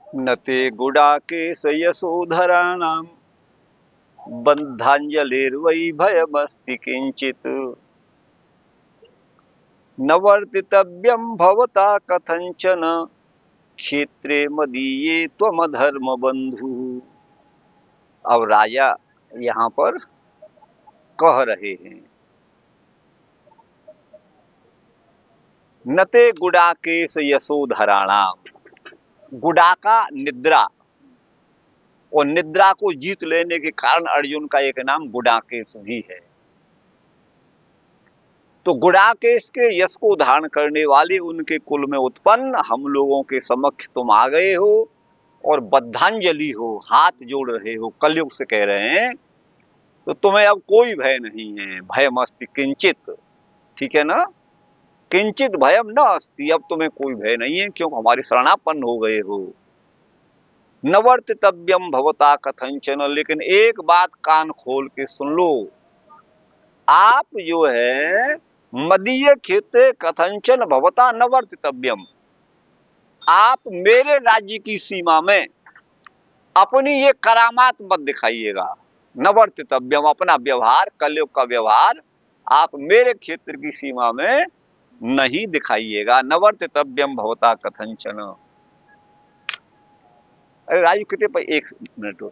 न ते गुडाकेश यशोधराणां बन्धाञ्जलिर्वै भयमस्ति किञ्चित्। न वर्तितव्यं भवता कथञ्चन क्षेत्रे मदीये त्वमधर्म बंधु। अब राजा यहाँ पर कह रहे हैं, नते गुडाकेश यशोधराणाम। गुडाका निद्रा, और निद्रा को जीत लेने के कारण अर्जुन का एक नाम गुडाकेश भी है। तो गुडाकेश के यश को धारण करने वाले उनके कुल में उत्पन्न हम लोगों के समक्ष तुम आ गए हो और बद्धांजलि हो, हाथ जोड़ रहे हो, कलयुग से कह रहे हैं तो तुम्हें अब कोई भय नहीं है। भयमस्ति किंचित, ठीक है ना, किंचित भयम न अस्ति, अब तुम्हें कोई भय नहीं है क्योंकि हमारे शरणापन्न हो गए हो। नवर्तितव्यम भवता कथंचन, लेकिन एक बात कान खोल के सुन लो, आप जो है मदीय क्षेत्र कथंचन भवता नवर्तितव्यम, आप मेरे राज्य की सीमा में अपनी ये करामात मत दिखाइएगा। नवर्तितव्यम, अपना व्यवहार, कलयुग का व्यवहार आप मेरे क्षेत्र की सीमा में नहीं दिखाइएगा। नवर्तितव्यम भवता कथंचन। अरे राजू कितने पर, एक मिनट हो।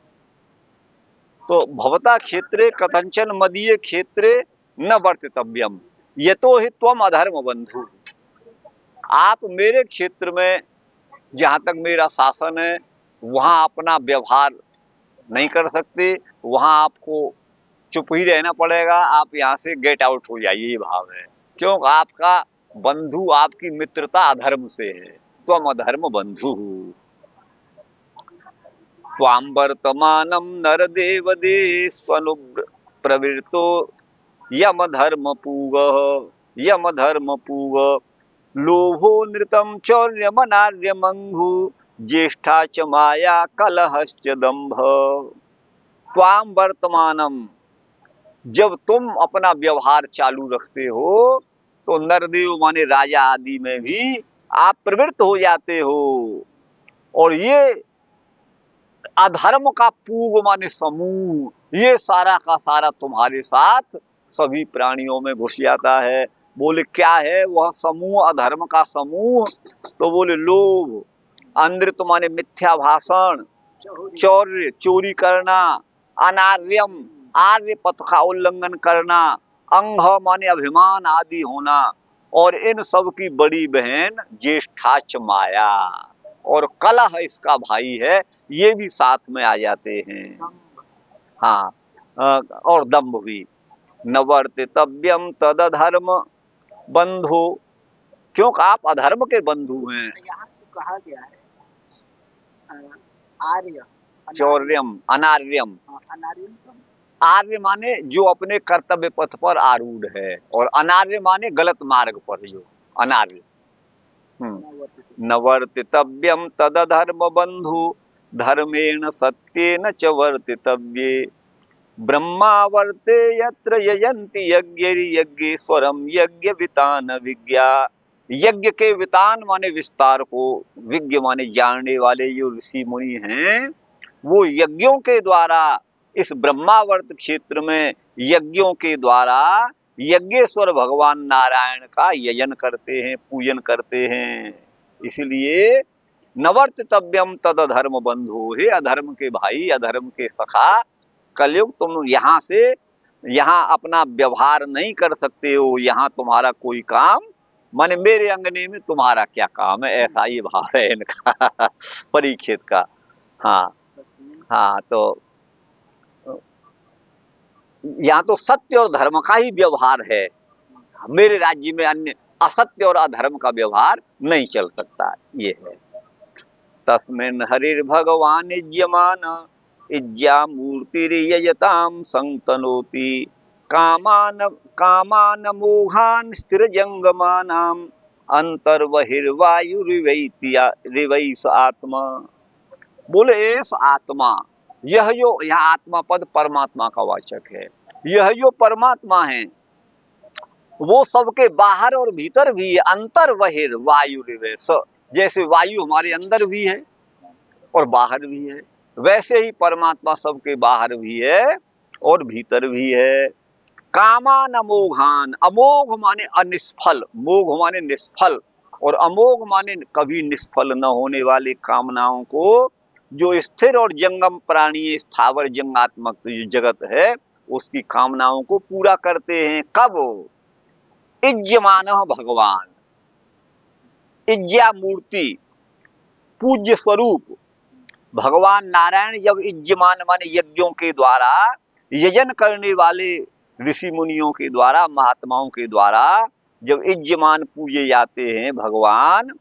तो भवता क्षेत्रे कथंचन मदीय क्षेत्रे न वर्तितव्यम यतो हि त्वम अधर्म बंधु। आप मेरे क्षेत्र में जहां तक मेरा शासन है वहां अपना व्यवहार नहीं कर सकते, वहां आपको चुप ही रहना पड़ेगा, आप यहाँ से गेट आउट हो जाइए, ये भाव है। क्यों? आपका बंधु, आपकी मित्रता अधर्म से है, त्वम अधर्म बंधु। त्वां वर्तमानं नरदेवदेस्त्वनुप्रवृत्तो यमधर्मपूग लोभो नृतं चौर्यमनार्यमंघु ज्येष्ठा च माया कलहश्च दंभ। त्वां वर्तमानम, जब तुम अपना व्यवहार चालू रखते हो तो नरदेव माने राजा आदि में भी आप प्रवृत्त हो जाते हो, और ये अधर्म का पूग माने समूह, ये सारा का सारा तुम्हारे साथ सभी प्राणियों में घुस जाता है। बोले क्या है वह समूह, अधर्म का समूह? तो बोले लोभ, अंधृत माने मिथ्या भाषण, चौर्य चोरी करना, अनार्यम आर्य पथ का उल्लंघन करना, अंग माने अभिमान आदि होना, और इन सब की बड़ी बहन ज्येष्ठाच माया, और कलह इसका भाई है, ये भी साथ में आ जाते हैं। हाँ, और दम्भ भी। नवर्तितव्यम तदधर्म बंधु, क्योंकि आप अधर्म के बंधु हैं। यहाँ तो कहा गया है आर्य, चौर्यम अनार्यम, अनार्यम, आर्य माने जो अपने कर्तव्य पथ पर आरूढ़ है, और अनार्य माने गलत मार्ग पर जो अनार्य। नवर्तितव्यम तदधर्म बंधु धर्मेण सत्येन च वर्तितव्ये ब्रह्मावर्ते यत्र यजन्ति यज्ञेश्वरम यज्ञ वितान विज्ञा। यज्ञ के वितान माने विस्तार को, विज्ञ माने जानने वाले जो ऋषि मुनि हैं, वो यज्ञों के द्वारा इस ब्रह्मावर्त क्षेत्र में यज्ञों के द्वारा यज्ञेश्वर भगवान नारायण का यजन करते हैं, पूजन करते हैं। इसलिए नवर्तितव्यम तद अधर्म बंधु, हे अधर्म के भाई, अधर्म के सखा, कलयुग तुम यहाँ से यहाँ अपना व्यवहार नहीं कर सकते हो, यहाँ तुम्हारा कोई काम, माने मेरे अंगने में तुम्हारा क्या काम है, ऐसा ये भाव है इनका परीक्षित का। हाँ हाँ, तो यहाँ तो सत्य और धर्म का ही व्यवहार है, मेरे राज्य में अन्य असत्य और अधर्म का व्यवहार नहीं चल सकता, ये है। तस्मिन् हरिर्भगवान् इज्यमान इज्या मूर्तिर्यजतां संतनोति कामान मोहान स्थिरजंगमानाम अंतर्बहिर्वायुरिवैस आत्मा। बोले एस आत्मा, यह जो यहाँ आत्मा पद परमात्मा का वाचक है, यह जो परमात्मा है वो सबके बाहर और भीतर भी है। अंतर बहिर वायु रिवेश, जैसे वायु हमारे अंदर भी है और बाहर भी है, वैसे ही परमात्मा सबके बाहर भी है और भीतर भी है। कामान अमोघान, अमोघ माने अनिष्फल, मोघ माने निष्फल, और अमोघ माने कभी निष्फल न होने वाली कामनाओं को जो स्थिर और जंगम प्राणी स्थावर जंगात्मक जो जगत है उसकी कामनाओं को पूरा करते हैं। कब? इज्यमान भगवान, इज्या मूर्ति, पूज्य स्वरूप भगवान नारायण जब इज्यमान माने यज्ञों के द्वारा, यजन करने वाले ऋषि मुनियों के द्वारा, महात्माओं के द्वारा जब इज्यमान पूजे जाते हैं भगवान,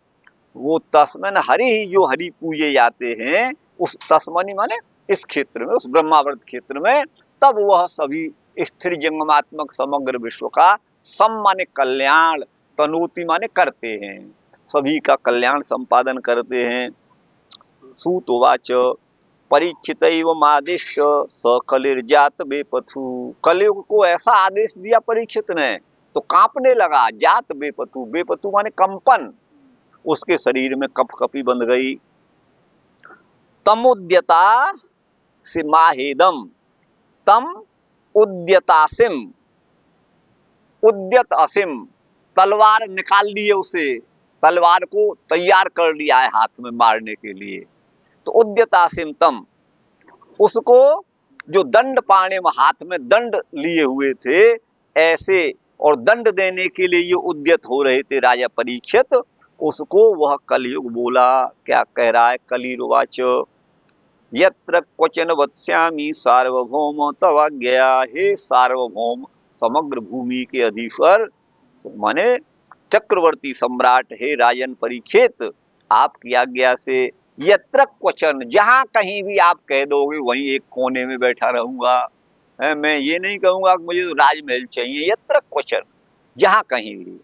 वो तस्मन हरि ही, जो हरि पूजे जाते हैं उस तस्मनी माने इस क्षेत्र में, उस ब्रह्मावर्त क्षेत्र में, तब वह सभी स्थिर जंगमात्मक समग्र विश्व का सम माने कल्याण, तनोति माने करते हैं, सभी का कल्याण संपादन करते हैं। सूतोवाच परीक्षितैवमादिश्य स कलिर्जात बेपथु, कलयुग को ऐसा आदेश दिया परीक्षित ने तो कांपने लगा। जात बेपथु, बेपथु माने कंपन, उसके शरीर में कपकपी बंध गई। तमुद्यता से माहेदम, तम उद्यतासिम, उद्यत असिम, तलवार निकाल लिए उसे, तलवार को तैयार कर लिया है हाथ में मारने के लिए। तो उद्यतासिम तम, उसको जो दंड पाने में हाथ में दंड लिए हुए थे ऐसे, और दंड देने के लिए ये उद्यत हो रहे थे राजा परीक्षित, उसको वह कलयुग बोला। क्या कह रहा है? कलिरुवाच यत्र क्वचन वत्स्यामि सार्वभौम तवाज्ञया, हे सार्वभौम समग्र भूमि के अधीश्वर माने चक्रवर्ती सम्राट, हे राजन परीक्षित, आपकी आज्ञा से यत्र क्वचन, जहां कहीं भी आप कह दोगे वहीं एक कोने में बैठा रहूंगा। मैं ये नहीं कहूंगा कि मुझे तो राजमहल चाहिए, यत्र क्वचन, जहां कहीं भी।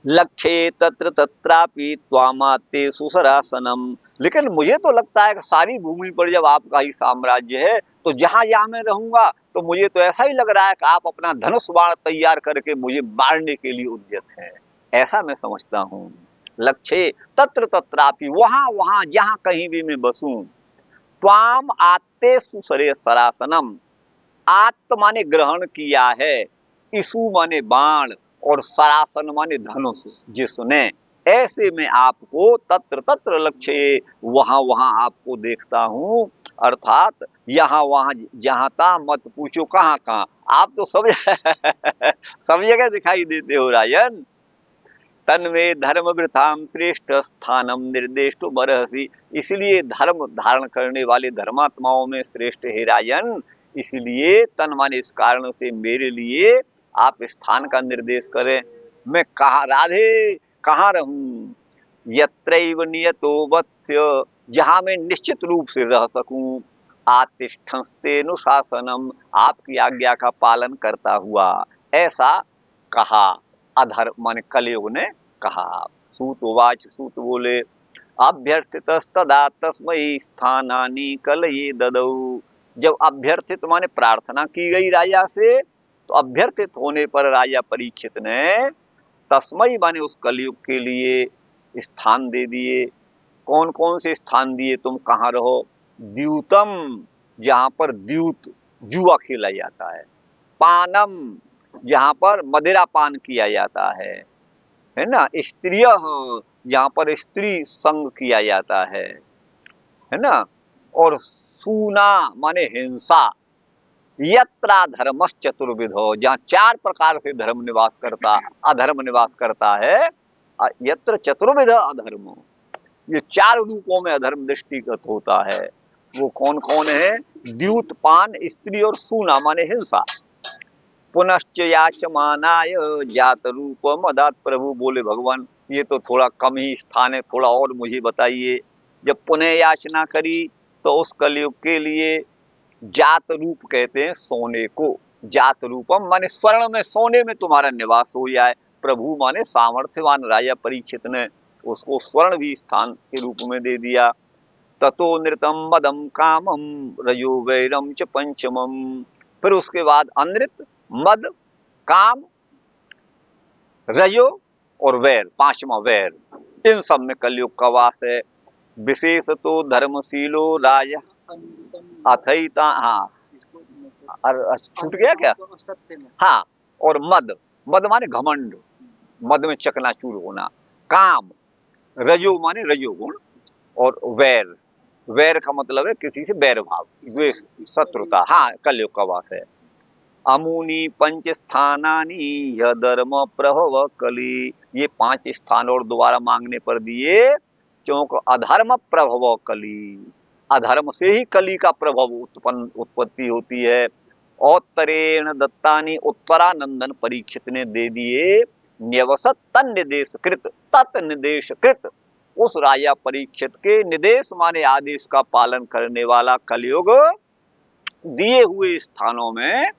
लक्ष्ये तत्र तत्रापि त्वामाते सुसरासनम, लेकिन मुझे तो लगता है कि सारी भूमि पर जब आपका ही साम्राज्य है तो जहां जहां मैं रहूंगा तो मुझे तो ऐसा ही लग रहा है कि आप अपना धनुष बाण तैयार करके मुझे मारने के लिए उद्यत है, ऐसा मैं समझता हूँ। लक्ष्ये तत्र तत्रापि, वहां वहां जहां कहीं भी मैं बसूं। त्वाम आते सुसरे सरासनम, आत्म माने ग्रहण किया है, इसु माने बाण, और सरासन माने धनुष जिसने, ऐसे में आपको तत्र तत्र लक्ष्य, वहां वहां आपको देखता हूं, अर्थात यहाँ वहां जहां तहां मत पूछो कहाँ कहाँ, आप तो सब सब जगह दिखाई देते हो राजन। तन्मे धर्म वृथाम श्रेष्ठ स्थानम निर्देष्ट बरहसी, इसलिए धर्म धारण करने वाले धर्मात्माओं में श्रेष्ठ है राजन, इसलिए तन माने इस कारण से मेरे लिए आप स्थान का निर्देश करें। मैं कहाँ राधे कहाँ रहूं? यत्रैव नियतो वत्स्य, जहां मैं निश्चित रूप से रह सकूं। आतिष्ठन्स्तेनुशासनम, आपकी आज्ञा का पालन करता हुआ, ऐसा कहा अधर्म माने कलयुग ने कहा। सूतवाच, सूत बोले अभ्यर्थितस्तदा तस्मै स्थानानि कलये ददौ, जब अभ्यर्थित माने प्रार्थना की गई राजा से, तो अभ्यर्थित होने पर राजा परीक्षित ने तस्मै माने उस कलयुग के लिए स्थान दे दिए। कौन कौन से स्थान दिए? तुम कहाँ रहो? द्यूतम, जहां पर द्यूत जुआ खेला जाता है। पानम, जहां पर मदिरा पान किया जाता है ना। स्त्रिय, जहां पर स्त्री संग किया जाता है ना। और सूना माने हिंसा। यत्रा धर्मस चतुर्विधो, जहां चार प्रकार से धर्म निवास करता, अधर्म निवास करता है। यत्र चतुर्विध अधर्म, ये चार रूपों में अधर्म दृष्टिगत होता है। वो कौन कौन है? द्यूत, पान, स्त्री और सूना माने हिंसा। पुनश्च याचमानाय जात रूप मदात, प्रभु बोले भगवान ये तो थोड़ा कम ही स्थान है, थोड़ा और मुझे बताइए। जब पुनः याचना करी तो उस कलयुग के लिए जात रूप कहते हैं सोने को। जात रूपम माने स्वर्ण में, सोने में तुम्हारा निवास हो जाए। प्रभु माने सामर्थ्यवान राजा परीक्षित ने उसको स्वर्ण भी स्थान के रूप में दे दिया। ततो नृतम मदम कामम रजो वैरम च पंचमम, फिर उसके बाद अनृत, मद, काम, रजो और वैर, पांचवा वैर, इन सब में कलयुग का वास है। विशेष तो धर्मशीलो राजा अनुत्तम अथैता, हाँ इसको छूट गया क्या? सत्य में। हाँ, और मद, मद माने घमंड, मद में चकनाचूर होना। काम, रजो माने रजोगुण, और वैर, वैर का मतलब है किसी से बैर भाव, द्वेष, शत्रुता। हाँ, कलयुग का वास है। अमुनि पंच स्थानानि यह धर्म प्रभव कली, ये 5 स्थान और दोबारा मांगने पर दिए, क्योंकि अधर्म प्रभव कली, अधर्म से ही कली का प्रभव उत्पत्ति होती है। औत्तरेण दत्तानि, उत्तरानंदन परीक्षित ने दे दिए, न्यवसत तन निदेश कृत, तत् निदेश कृत, उस राजा परीक्षित के निदेश माने आदेश का पालन करने वाला कलयुग दिए हुए स्थानों में,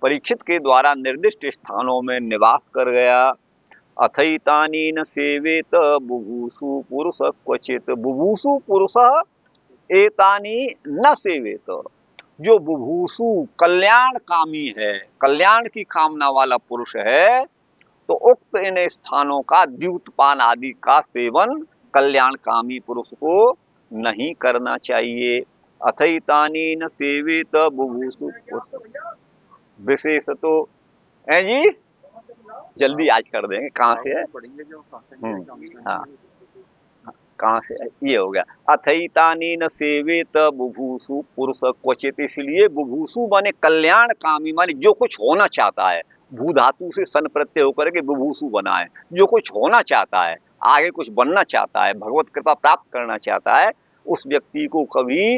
परीक्षित के द्वारा निर्दिष्ट स्थानों में निवास कर गया। अथैतानि न सेवेत बुभूषु पुरुष क्वचित, बुभूषु पुरुष एतानि न सेवेत, जो बुभूषु कल्याणकामी है, कल्याण की कामना वाला पुरुष है, तो उक्त इन स्थानों का द्यूतपान आदि का सेवन कल्याणकामी पुरुष को नहीं करना चाहिए। अथैतानि न सेवेत बुभूषु विशेष तो है जी, जल्दी आज कर देंगे। कहाँ से है? हाँ, कहाँ से है? ये हो गया। अथैतानि न सेवेत बुभूषु पुरुष क्वचित, इसलिए बुभूषु माने कल्याण कामी, माने जो कुछ होना चाहता है, भू धातु से सन प्रत्यय होकर के बुभूषु बना है, जो कुछ होना चाहता है, आगे कुछ बनना चाहता है, भगवत कृपा प्राप्त करना चाहता है, उस व्यक्ति को कभी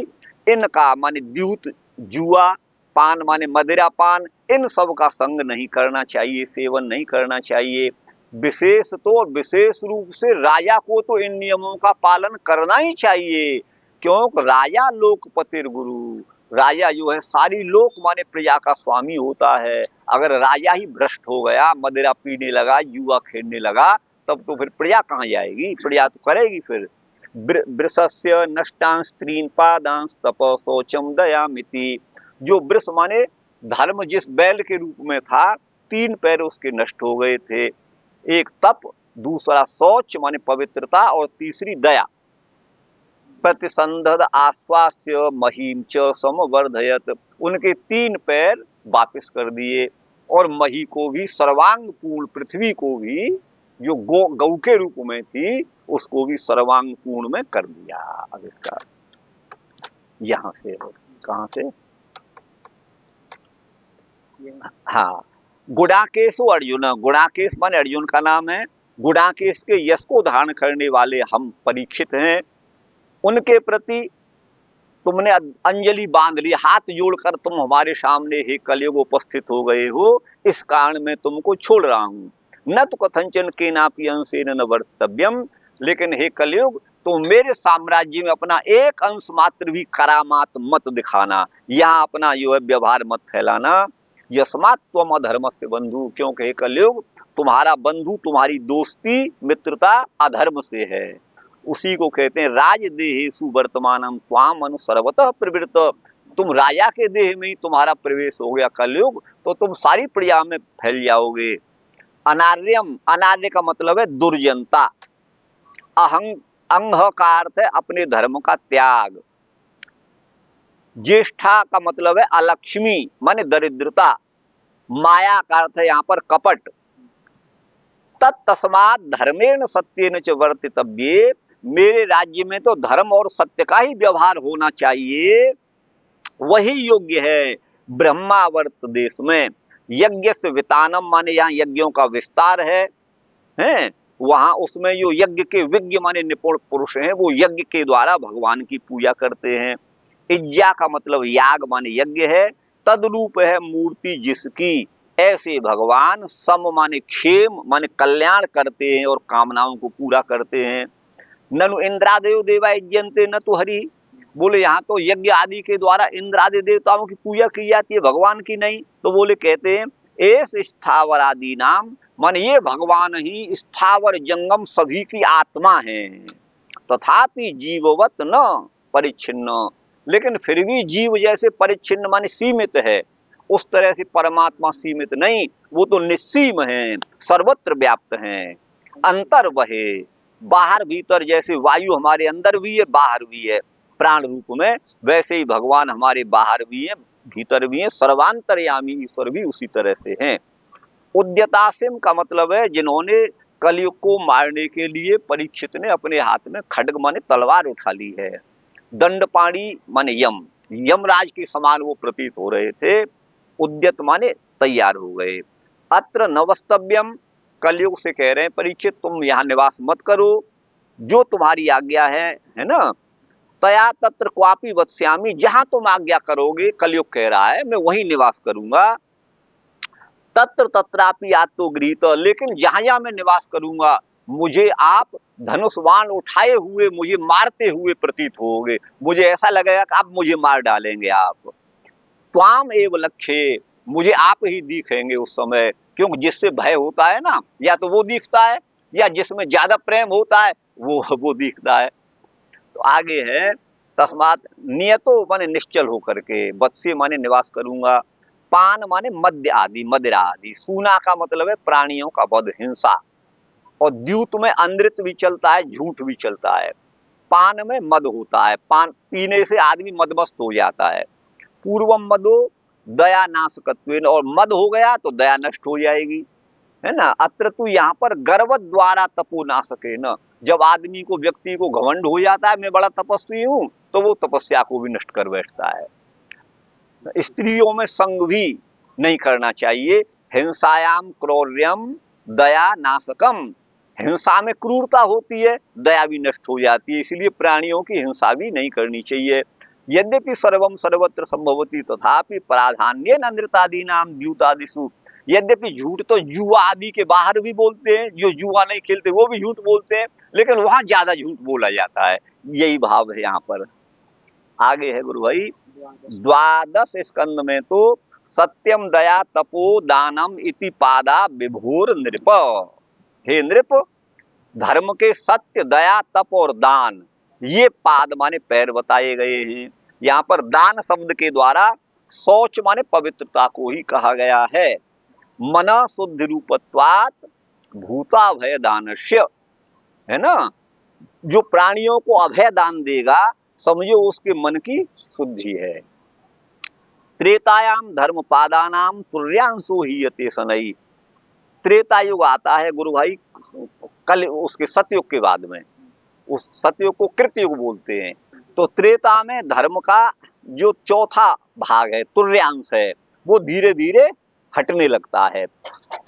इनका माने द्यूत, जुआ, पान माने मदिरा पान, इन सब का संग नहीं करना चाहिए, सेवन नहीं करना चाहिए। विशेष तो विशेष रूप से राजा को तो इन नियमों का पालन करना ही चाहिए, क्योंकि राजा लोकपतिर गुरु, राजा जो है सारी लोक माने प्रजा का स्वामी होता है। अगर राजा ही भ्रष्ट हो गया, मदिरा पीने लगा, जुआ खेलने लगा, तब तो फिर प्रजा कहाँ जाएगी? प्रजा तो करेगी फिर। वृषस्य नष्टांश स्त्रीन पादांश तप शौचम दयामिति, जो वृष माने धर्म जिस बैल के रूप में था, 3 पैर उसके नष्ट हो गए थे, एक तप, दूसरा शौच माने पवित्रता, और तीसरी दया। प्रतिसंधद आश्वास्य महीम च समवर्धयत, उनके 3 पैर वापस कर दिए, और मही को भी सर्वांग पूर्ण, पृथ्वी को भी जो गौ के रूप में थी उसको भी सर्वांग पूर्ण में कर दिया। अब इसका यहां से कहां से? हाँ, गुडाकेशु अर्जुन, गुडाकेश माने अर्जुन का नाम है। गुडाकेश के यश को धारण करने वाले हम परीक्षित हैं, उनके प्रति तुमने अंजलि बांध ली, हाथ जोड़कर तुम हमारे सामने हे कलयुग उपस्थित हो गए हो, इस कारण मैं तुमको छोड़ रहा हूं। न तो कथंचन केनापि अंशेन न वर्तव्यम, लेकिन हे कलयुग तुम मेरे साम्राज्य में अपना एक अंश मात्र भी करामात मत दिखाना, यहाँ अपना जो है व्यवहार मत फैलाना। यस्मात् त्वम अधर्मस्य बंधु, क्योंकि हे कलयुग तुम्हारा बंधु, तुम्हारी दोस्ती मित्रता अधर्म से है। उसी को कहते हैं राजदेहेषु वर्तमानम त्वाम अनु सर्वतः प्रवृत्त, तुम राजा के देह में ही तुम्हारा प्रवेश हो गया कलयुग, तो तुम सारी प्रजा में फैल जाओगे। अनार्यम, अनार्य का मतलब है दुर्जनता। अहं, अंग का अर्थ है अपने धर्म का त्याग। ज्येष्ठा का मतलब है अलक्ष्मी माने दरिद्रता। माया का अर्थ है यहाँ पर कपट। तत्तस्मात् धर्मेण सत्येन च वर्तितव्ये, मेरे राज्य में तो धर्म और सत्य का ही व्यवहार होना चाहिए, वही योग्य है। ब्रह्मावर्त देश में यज्ञ से वितानम माने यहाँ यज्ञों का विस्तार है, वहां उसमें जो यज्ञ के विज्ञ माने निपुण पुरुष हैं, वो यज्ञ के द्वारा भगवान की पूजा करते हैं। इज्जा का मतलब याग माने यज्ञ है। तद्रूप है मूर्ति जिसकी, ऐसे भगवान सम माने क्षेम माने कल्याण करते हैं और कामनाओं को पूरा करते हैं। ननु इंद्रादेव देवा यज्ञन्ते न तो हरि, बोले यहाँ तो यज्ञ आदि के द्वारा इंद्र आदि देवताओं की पूजा की जाती है, भगवान की नहीं। तो बोले कहते हैं एस स्थावर आदि नाम, माने ये भगवान ही स्थावर जंगम सभी की आत्मा है। तथापि जीववत न परिच्छिन्न, लेकिन फिर भी जीव जैसे परिच्छिन्न माने सीमित है, उस तरह से परमात्मा सीमित नहीं, वो तो निस्सीम है, सर्वत्र व्याप्त है। अंतर वहे बाहर भीतर जैसे वायु हमारे अंदर भी है बाहर भी है प्राण रूप में, वैसे ही भगवान हमारे बाहर भी है भीतर भी है, सर्वांतर्यामी ईश्वर भी उसी तरह से हैं। उद्यतासिम का मतलब है जिन्होंने कलयुग को मारने के लिए परीक्षित ने अपने हाथ में खड्ग माने तलवार उठा ली है। दंडपाणी माने यम, यमराज के समान वो प्रतीत हो रहे थे। उद्यत माने तैयार हो गए। अत्र नवस्तव्यम, कलयुग से कह रहे हैं परीक्षित तुम यहाँ निवास मत करो, जो तुम्हारी आज्ञा है ना, तया तत्र क्वापि वत्स्यामि, जहां तुम आज्ञा करोगे कलयुग कह रहा है मैं वहीं निवास करूंगा। तत्र तत्रापि आत्मगृहीत, लेकिन जहां जहां मैं निवास करूंगा मुझे आप धनुष बाण उठाए हुए मुझे मारते हुए प्रतीत होगे, मुझे ऐसा लगेगा कि आप मुझे मार डालेंगे। आप त्वाम एव लक्ष्ये, मुझे आप ही दिखेंगे उस समय, क्योंकि जिससे भय होता है ना या तो वो दिखता है या जिसमें ज्यादा प्रेम होता है वो दिखता है। तो आगे है तस्मात नियतो माने निश्चल होकर के, वत्स्य माने निवास करूंगा, पान माने मद्य आदि मदिरा आदि, सूना का मतलब है प्राणियों का वध हिंसा, और द्यूत में अनृत भी चलता है झूठ भी चलता है, पान में मद होता है, पान पीने से आदमी मदमस्त हो जाता है। पूर्वम मदो दया नाशकत्वेन, और मद हो गया तो दया नष्ट हो जाएगी, है ना। अत्र तू यहाँ पर गर्व द्वारा तपो नाशके न, जब आदमी को व्यक्ति को घमंड हो जाता है मैं बड़ा तपस्वी हूं तो वो तपस्या को भी नष्ट कर बैठता है। स्त्रियों में संग भी नहीं करना चाहिए। हिंसायाम क्रौर्यम दया नाशकम, हिंसा में क्रूरता होती है दया भी नष्ट हो जाती है, इसलिए प्राणियों की हिंसा भी नहीं करनी चाहिए। यद्यपि सर्वम सर्वत्र संभवती तथापि प्राधान्य नृतादीनाम द्यूतादिषु, यद्यपि झूठ तो जुआ आदि के बाहर भी बोलते हैं, जो जुआ नहीं खेलते वो भी झूठ बोलते हैं, लेकिन वहां ज्यादा झूठ बोला जाता है, यही भाव है यहाँ पर। आगे है गुरु भाई, द्वादश स्कंद में तो सत्यम दया तपो दानम इति पादा विभोर नृप, हे नृप धर्म के सत्य दया तप और दान ये पाद माने पैर बताए गए हैं। यहाँ पर दान शब्द के द्वारा शौच माने पवित्रता को ही कहा गया है। मन शुद्ध रूपत्वात भूता भय दानस्य, है ना, जो प्राणियों को अभय दान देगा समझो उसके मन की शुद्धि है। त्रेतायाम धर्म पादानाम तुर्यांशो हीयते शनैः, त्रेता युग आता है गुरु भाई कल उसके सतयुग के बाद में, उस सतयुग को कृतयुग बोलते हैं। तो त्रेता में धर्म का जो चौथा भाग है तुर्यांश है वो धीरे धीरे हटने लगता है।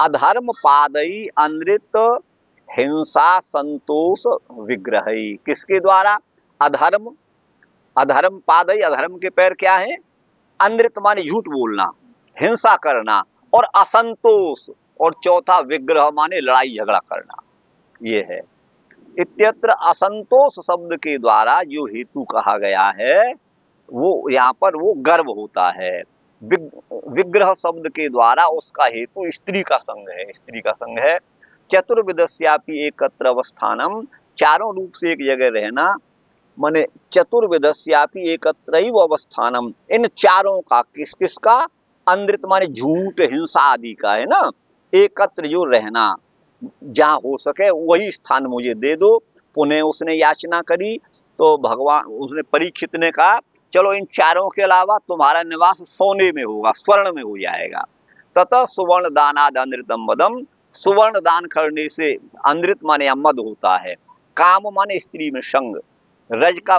अधर्म पादई अनृत हिंसा संतोष विग्रही, किसके द्वारा? अधर्म, अधर्म पादई अधर्म के पैर क्या है? अनृत माने झूठ बोलना, हिंसा करना, और असंतोष, और चौथा विग्रह माने लड़ाई झगड़ा करना, ये है। इत्यत्र असंतोष शब्द के द्वारा जो हेतु कहा गया है वो यहाँ पर वो गर्व होता है। विग्रह शब्द के द्वारा उसका हेतु स्त्री का संग है, स्त्री का संग है। चतुर्विदस्यापि एकत्र अवस्थानम, चारों रूप से एक जगह रहना, माने चतुर्विदस्यापि एकत्रैव अवस्थानम, इन चारों का किस किस का? अनृत माने झूठ हिंसा आदि का, है ना, एकत्र जो रहना, जहां हो सके वही स्थान मुझे दे दो। पुनः उसने याचना करी तो भगवान उसने परीक्षित ने कहा चलो इन चारों के अलावा तुम्हारा निवास सोने में होगा, स्वर्ण में हो जाएगा। ततः सुवर्ण दानाद अनृतम मदम, सुवर्ण दान करने से अनृत माने मद होता है, काम माने स्त्री में संग, रज का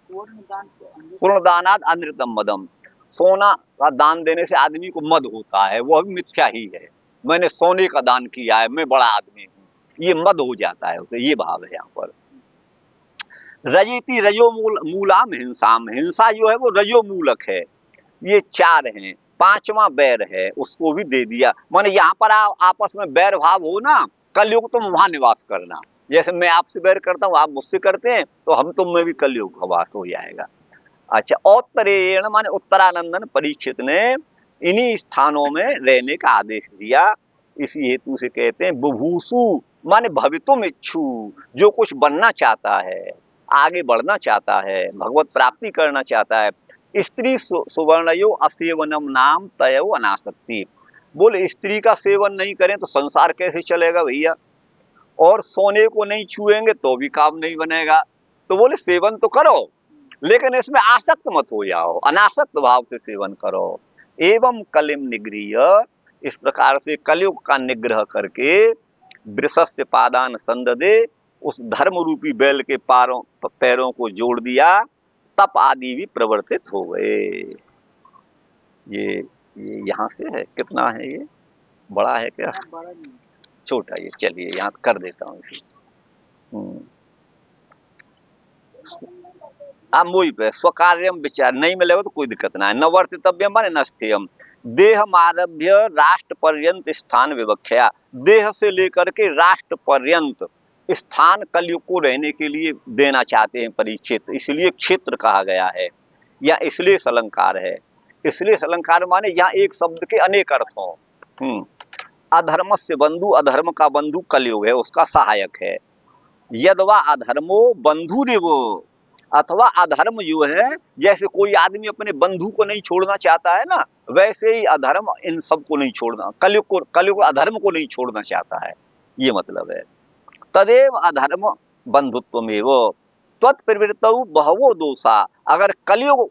पूर्ण दानाद अनृतम मदम, सोना का दान देने से आदमी को मद होता है, वह भी मिथ्या ही है, मैंने सोने का दान किया है मैं बड़ा आदमी हूं, ये मद हो जाता है उसे, ये भाव है यहाँ पर। रजेति रजो मूलाम हिंसाम, हिंसा जो है वो रजो मूलक है, ये चार हैं। पांचवा बैर है, उसको भी दे दिया, माने यहाँ पर आपस में बैर भाव हो ना, कलयुग तुम वहां निवास करना, जैसे मैं आपसे बैर करता हूँ आप मुझसे करते हैं तो हम तुम में भी कलयुग का वास हो जाएगा। अच्छा, औत्तरेण माने उत्तरानंदन परीक्षित ने इन्हीं स्थानों में रहने का आदेश दिया, इसी हेतु से कहते हैं बुभूसु माने भवितुम इच्छु, जो कुछ बनना चाहता है, आगे बढ़ना चाहता है, भगवत प्राप्ति करना चाहता है। स्त्री सुवर्णयो असेवनम नाम तयो अनासक्ति, बोले स्त्री का सेवन नहीं करें तो संसार कैसे चलेगा भैया, और सोने को नहीं छुएंगे तो भी काम नहीं बनेगा। तो बोले सेवन तो करो लेकिन इसमें आसक्त मत हो जाओ, अनासक्त भाव से सेवन करो। एवं कलिम निगृह्य, इस प्रकार से कलयुग का निग्रह करके वृषस्य पादान संददे, उस धर्म रूपी बैल के पैरों को जोड़ दिया, तप आदि भी प्रवर्तित हो गए। ये यहाँ से है, कितना है ये, बड़ा है क्या, बड़ा नहीं, छोटा? ये चलिए यहाँ कर देता हूँ इसी। मोई पे स्वकार्यम विचार नहीं मिलेगा तो कोई दिक्कत ना है। न वर्तितव्यम माने न स्थेयम, देह आरभ्य राष्ट्र पर्यंत स्थान विवक्षा, देह से लेकर के राष्ट्र पर्यंत स्थान कलयुग को रहने के लिए देना चाहते हैं परीक्षित, इसलिए क्षेत्र कहा गया है, या इसलिए अलंकार है। इसलिए अलंकार माने यहाँ एक शब्द के अनेक अर्थ हों। अधर्म से बंधु, अधर्म का बंधु कलयुग है, उसका सहायक है। यदवा अधर्मो बंधु रिवो, अथवा अधर्म जो है, जैसे कोई आदमी अपने बंधु को नहीं छोड़ना चाहता है ना, वैसे ही अधर्म इन सबको नहीं छोड़ना, कलयुग अधर्म को नहीं छोड़ना चाहता है, ये मतलब है। तदेव अधर्म बंधुत्वमेव त्वत्प्रवृत्तौ बहवो दोषा, अगर कलयुग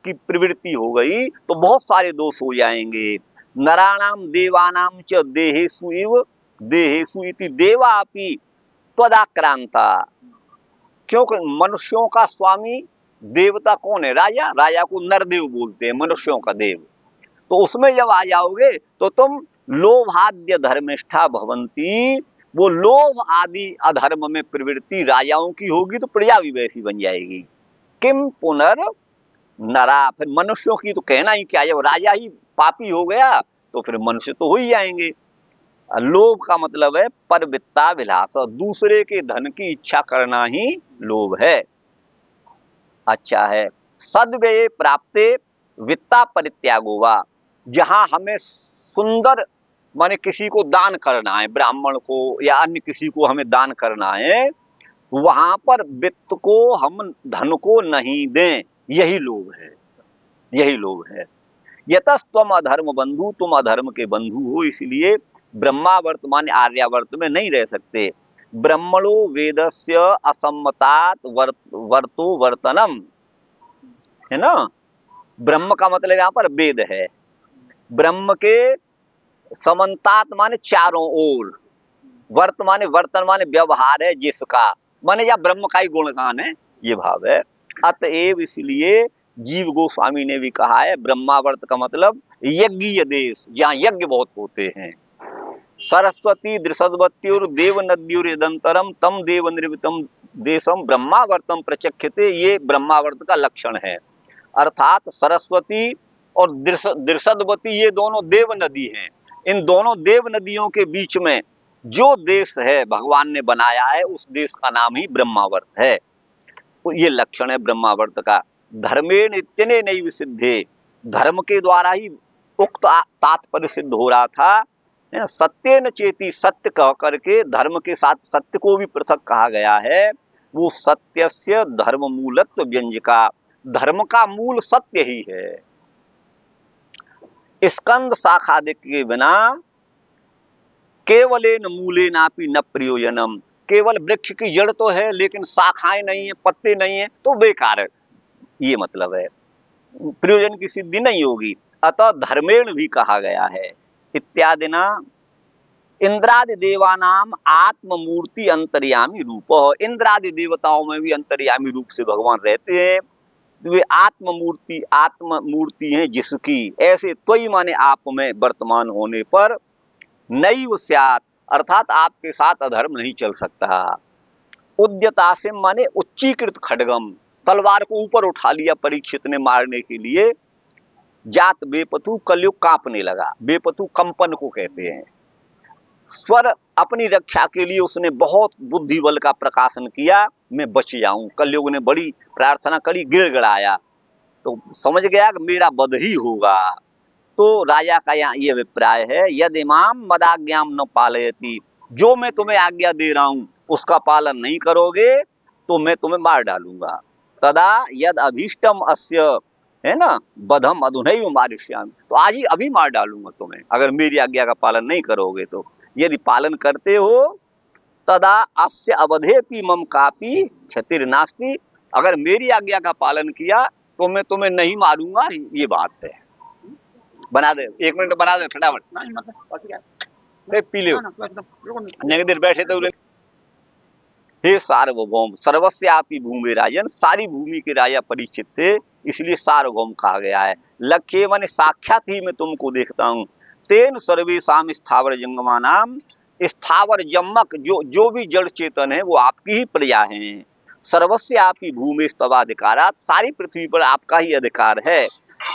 की प्रवृत्ति हो गई तो बहुत सारे दोष हो जाएंगे। नराणाम देवानाम च देहेषु इव, देहेषु इति देवापि त्वदाक्रांता, क्योंकि मनुष्यों का स्वामी देवता कौन है? राजा। राजा को नरदेव बोलते हैं, मनुष्यों का देव। तो उसमें जब आ जाओगे तो तुम लोभाद्य धर्मिष्ठा भवंती, वो लोभ आदि अधर्म में प्रवृत्ति राजाओं की होगी तो प्रजा भी वैसी बन जाएगी। किम पुनर नरा, फिर मनुष्यों की तो कहना ही क्या, जब राजा ही पापी हो गया तो फिर मनुष्य तो हो ही जाएंगे। लोभ का मतलब है परवित्ताभिलाष, दूसरे के धन की इच्छा करना ही लोभ है। अच्छा है, सद्व्यये प्राप्ते वित्ता परित्यागो वा, जहां हमें सुंदर माने किसी को दान करना है, ब्राह्मण को या अन्य किसी को हमें दान करना है, वहां पर वित्त को हम धन को नहीं दें, यही लोभ है, यही लोभ है। यतस्त्वम अधर्म बंधु, तुम अधर्म के बंधु हो, इसलिए ब्रह्मावर्त माने आर्यावर्त में नहीं रह सकते। ब्रह्मणो वेदस्य असम्मतात वर्तो वर्तनम, है ना। ब्रह्म का मतलब यहाँ पर वेद है, ब्रह्म के समन्तात माने चारों ओर, वर्त माने वर्तन माने व्यवहार है जिसका, माने या ब्रह्म का ही गुणगान है, ये भाव है। अतएव इसलिए जीव गोस्वामी ने भी कहा है, ब्रह्मावर्त का मतलब यज्ञीय देश, जहाँ यज्ञ बहुत होते हैं। सरस्वती दृषद्वत्युर देव नद्युरिदंतरम तम देव निर्वितम देशम ब्रह्मावर्तम प्रचक्षते, ये ब्रह्मावर्त का लक्षण है। अर्थात सरस्वती और दृषद्वती ये दोनों देव नदी हैं, इन दोनों देव नदियों के बीच में जो देश है भगवान ने बनाया है, उस देश का नाम ही ब्रह्मावर्त है। तो ये लक्षण है ब्रह्मावर्त का। धर्मेण इत्यने नैव सिद्धे, धर्म के द्वारा ही उक्त तात्पर्य सिद्ध हो रहा था। सत्य न चेती, सत्य कह करके धर्म के साथ सत्य को भी पृथक कहा गया है। वो सत्यस्य धर्म मूलत्व व्यंजका, धर्म का मूल सत्य ही है। स्कंद शाखादिक के बिना केवलेन मूलेनापि न प्रयोजनम, केवल वृक्ष की जड़ तो है लेकिन शाखाएं नहीं है, पत्ते नहीं है, तो बेकार है, ये मतलब है, प्रयोजन की सिद्धि नहीं होगी। अतः धर्मेण भी कहा गया है। इत्यादि ना इंद्रादि देवानाम आत्ममूर्ति अंतर्यामी रूप, इंद्रादि देवताओं में भी अंतर्यामी रूप से भगवान रहते हैं, वे आत्ममूर्ति हैं जिसकी, ऐसे त्वयि माने आप में वर्तमान होने पर नैव स्यात्, अर्थात आपके साथ अधर्म नहीं चल सकता। उद्यतासिम माने उच्चीकृत खड्गम, तलवार को ऊपर उठा लिया परीक्षित ने मारने के लिए। जात बेपतु, कलयुग कांपने लगा, बेपतु कंपन को कहते हैं। स्वर अपनी रक्षा के लिए उसने बहुत बुद्धि बल का प्रकाशन किया, मैं बच जाऊं। कलयुग ने बड़ी प्रार्थना करी, गिड़गिड़ाया, तो समझ गया कि मेरा वध ही होगा। तो राजा का यहाँ ये अभिप्राय है, यद इमाम मदाज्ञाम न पालयति, जो मैं तुम्हें आज्ञा दे रहा हूं उसका पालन नहीं करोगे तो मैं तुम्हें मार डालूंगा। तदा यद अभीष्टम अस्य, है ना, बधम अधुनैव मारिष्यामि, तो आज ही अभी मार डालूंगा तुम्हें, अगर मेरी आज्ञा का पालन नहीं करोगे तो। यदि पालन करते हो तदा अस्य अवधेपि मम कापि क्षतिर्नास्ति, अगर मेरी आज्ञा का पालन किया तो मैं तुम्हें नहीं मारूंगा, ये बात है। बना दे, 1 मिनट बना दे फटाफट, पी ले देर बैठे तो। हे सार्वभौम, सर्वस्यापि भूमि राजन, सारी भूमि के राजा परीक्षित थे, इसलिए सार्वभौम कहा गया है। लक्ष्य माने साक्षात ही मैं तुमको देखता हूँ। तेन सर्वेषाम स्थावर जंगमानाम, स्थावर जम्मक जो भी जड़ चेतन है वो आपकी ही प्रजा हैं। सर्वस्यापि भूमि स्तवाधिकारात, सारी पृथ्वी पर आपका ही अधिकार है।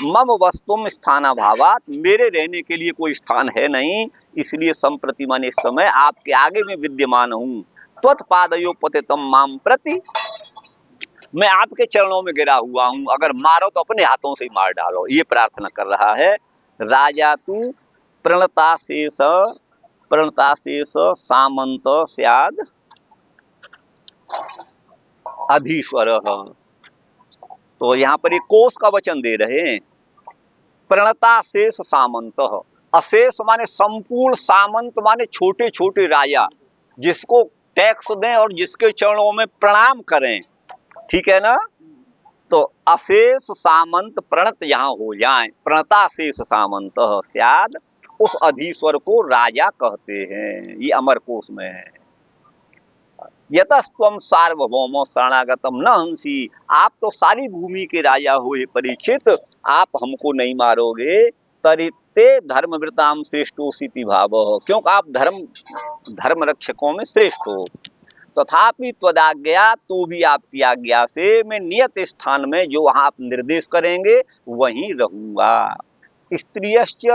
मम वस्तुम स्थानाभावात, मेरे रहने के लिए कोई स्थान है नहीं, इसलिए संप्रति माने इस समय आपके आगे में विद्यमान हूँ। त्वत्पादयो पतितम माम प्रति, मैं आपके चरणों में गिरा हुआ हूं, अगर मारो तो अपने हाथों से ही मार डालो, ये प्रार्थना कर रहा है। राजा तू प्रणताशेष सामंत स्याद अधीश्वर। तो यहाँ पर एक कोष का वचन दे रहे हैं। प्रणताशेष सामंत, अशेष माने संपूर्ण, सामंत माने छोटे छोटे राजा, जिसको टैक्स दें और जिसके चरणों में प्रणाम करें, ठीक है ना। तो अशेष सामंत प्रणत यहाँ हो जाए, प्रणताशेष सामंत स्याद, उस अधीश्वर को राजा कहते हैं, ये अमर कोश में है। यतस्त्वम सार्वभौमो शरणागतम न हंसी, आप तो सारी भूमि के राजा हो हे परीक्षित, आप हमको नहीं मारोगे। तरिते धर्मवृताम श्रेष्ठोसिति भाव, क्योंकि आप धर्म रक्षकों में श्रेष्ठ हो। तथापि त्वदाज्ञा, तो भी आपकी आज्ञा से मैं नियत स्थान में, जो वहां आप निर्देश करेंगे वहीं रहूंगा। स्त्रियश्च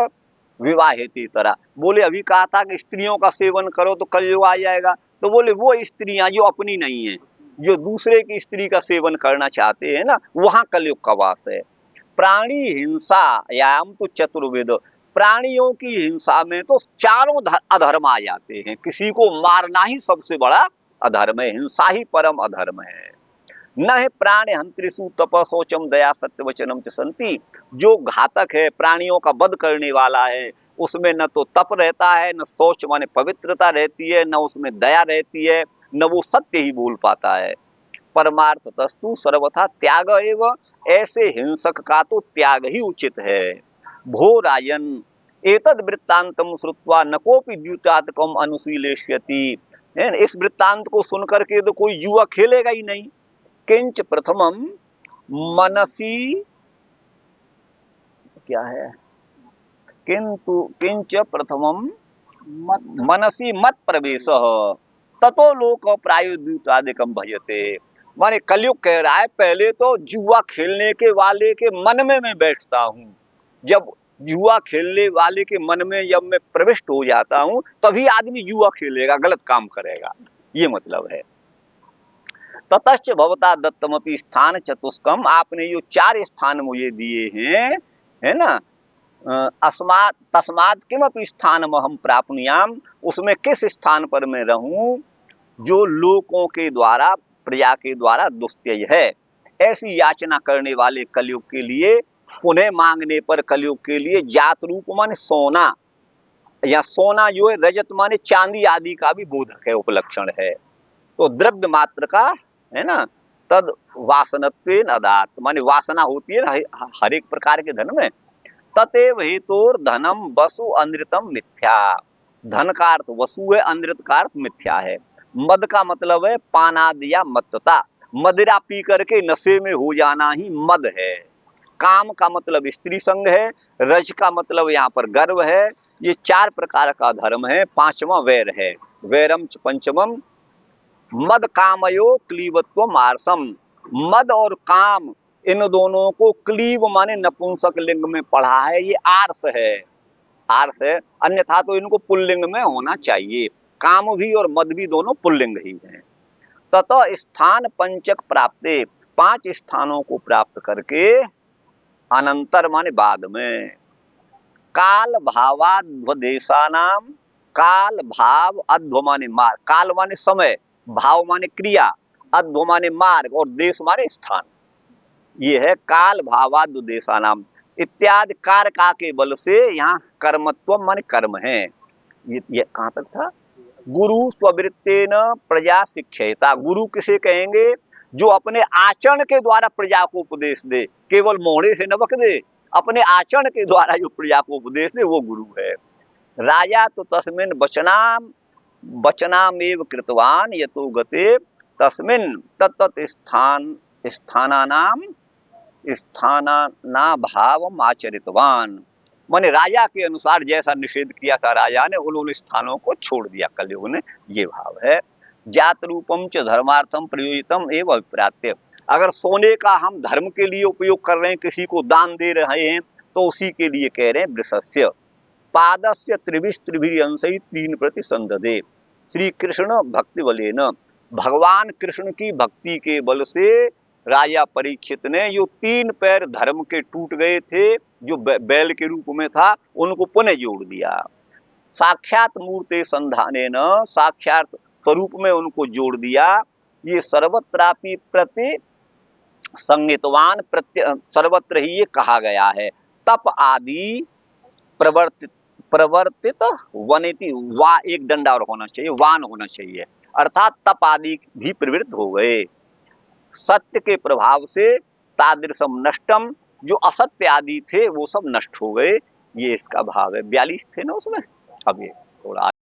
विवाहेति तरह, बोले अभी कहा था कि स्त्रियों का सेवन करो तो कलयुग आ जाएगा, तो बोले वो स्त्रियां जो अपनी नहीं है, जो दूसरे की स्त्री का सेवन करना चाहते हैं ना, वहां कलयुग का वास है। प्राणी हिंसा याम तो चतुर्वेद, प्राणियों की हिंसा में तो चारों अधर्म आ जाते हैं, किसी को मारना ही सबसे बड़ा अधर्म है, हिंसा ही परम अधर्म है। न है प्राण हंत्रिषु तप शौचम दया सत्य वचनम च संति, जो घातक है, प्राणियों का वध करने वाला है, उसमें न तो तप रहता है, न शौच माने पवित्रता रहती है, न उसमें दया रहती है, न वो सत्य ही बोल पाता है। परमार्थ तस्तु सर्वथा त्याग एवं, ऐसे हिंसक का तो त्याग ही उचित है। भो राजन एतद वृत्तांतम श्रुत्वा नकोपि द्यूतात्कम अनुशीलेष्यति, इस वृत्तांत को सुनकर के तो कोई जुआ खेलेगा ही नहीं। किंच प्रथमम मनसी, क्या है, किंतु किंच प्रथमम मनसी मत प्रवेश ततो लोक प्रायुद्यूतादिकम भजते, माने कलयुग कह रहा है पहले तो जुआ खेलने के वाले के मन में मैं बैठता हूँ, जब जुआ खेलने वाले के मन में जब मैं प्रविष्ट हो जाता हूँ तभी आदमी जुआ खेलेगा, गलत काम करेगा, ये मतलब है। ततश्च भवता दत्तमपि स्थान चतुष्कम, आपने जो 4 स्थान मुझे दिए हैं, है ना, अस्मात् तस्मात् किमपि स्थानम हम प्राप्नुयाम, उसमें किस स्थान पर मैं रहूं जो लोगों के द्वारा, प्रजा के द्वारा दुस्त्यज है। ऐसी याचना करने वाले कलयुग के लिए, पुनः मांगने पर कलयुग के लिए जात रूप माने सोना, या सोना जो है रजत माने चांदी आदि का भी बोधक है, उपलक्षण है। तो द्रव्य मात्र का, है ना, तद वासनत्वेन अदात, माने वासना होती है ना हर एक प्रकार के धन में। ततेव हेतुर धनम वसु अनृतम मिथ्या, धन का अर्थ वसु है, अनृत का अर्थ मिथ्या है। मद का मतलब है पानाद या मत्तता, मदिरा पी करके नशे में हो जाना ही मद है। काम का मतलब स्त्री संग है, रज का मतलब यहाँ पर गर्व है। ये 4 प्रकार का धर्म है। 5वां वैर है, वैरम च पंचमम मद कामयो क्लीवत्व मारसम, मद और काम इन दोनों को क्लीव माने नपुंसक लिंग में पढ़ा है, ये आर्स है, आर्स है, अन्यथा तो इनको पुल्लिंग में होना चाहिए। काम भी और मद भी दोनों पुल्लिंग ही हैं। ततः स्थान पंचक प्राप्ते, 5 स्थानों को प्राप्त करके, अनंतर माने बाद में, काल भावाध्वदेशानाम, काल भाव अध्व माने मार्ग, काल माने समय, भाव माने क्रिया, अध्व माने मार्ग और देश माने स्थान। ये है काल भावाद्देशानाम इत्यादि कारका के बल से, यहाँ कर्मत्व माने कर्म है। ये कहाँ तक था, गुरु स्ववृत्तेन प्रजा शिक्षयिता। गुरु किसे कहेंगे? जो अपने आचरण के द्वारा प्रजा को उपदेश दे, केवल मोहरे से न बक दे, अपने आचरण के द्वारा जो प्रजा को उपदेश दे वो गुरु है। राजा तो तस्मिन् वचनामेव कृतवान यतो गते तस्मिन् तत्तत् स्थानाभावम् आचरितवान। माने राजा के अनुसार जैसा निषेध किया था राजा ने, उन्होंने स्थानों को छोड़ दिया कलयुग ने, ये भाव है। जात रूपम च धर्मार्थम प्रयोजितम एवं अभिप्रात्य। अगर सोने का हम धर्म के लिए उपयोग कर रहे हैं, किसी को दान दे रहे हैं, तो उसी के लिए कह रहे हैं वृषस्य पादस्य त्रिभिर्यंशै तीन प्रति संदधे। श्री कृष्ण भक्ति बलेन, भगवान कृष्ण की भक्ति के बल से राजा परीक्षित ने जो 3 पैर धर्म के टूट गए थे, जो बैल के रूप में था, उनको पुनः जोड़ दिया। साक्षात मूर्ते संधानेन, साक्षात स्वरूप में उनको जोड़ दिया। ये सर्वत्रापि प्रति संहितवान, सर्वत्र ही ये कहा गया है। तप आदि प्रवर्तित वनिति, वा एक डंडा और होना चाहिए, वान होना चाहिए, अर्थात तप आदि भी प्रवृत्त हो गए। सत्य के प्रभाव से तादृशम नष्टम, जो असत्य आदि थे वो सब नष्ट हो गए। ये इसका भाव है। 42 थे ना उसमें, अब ये थोड़ा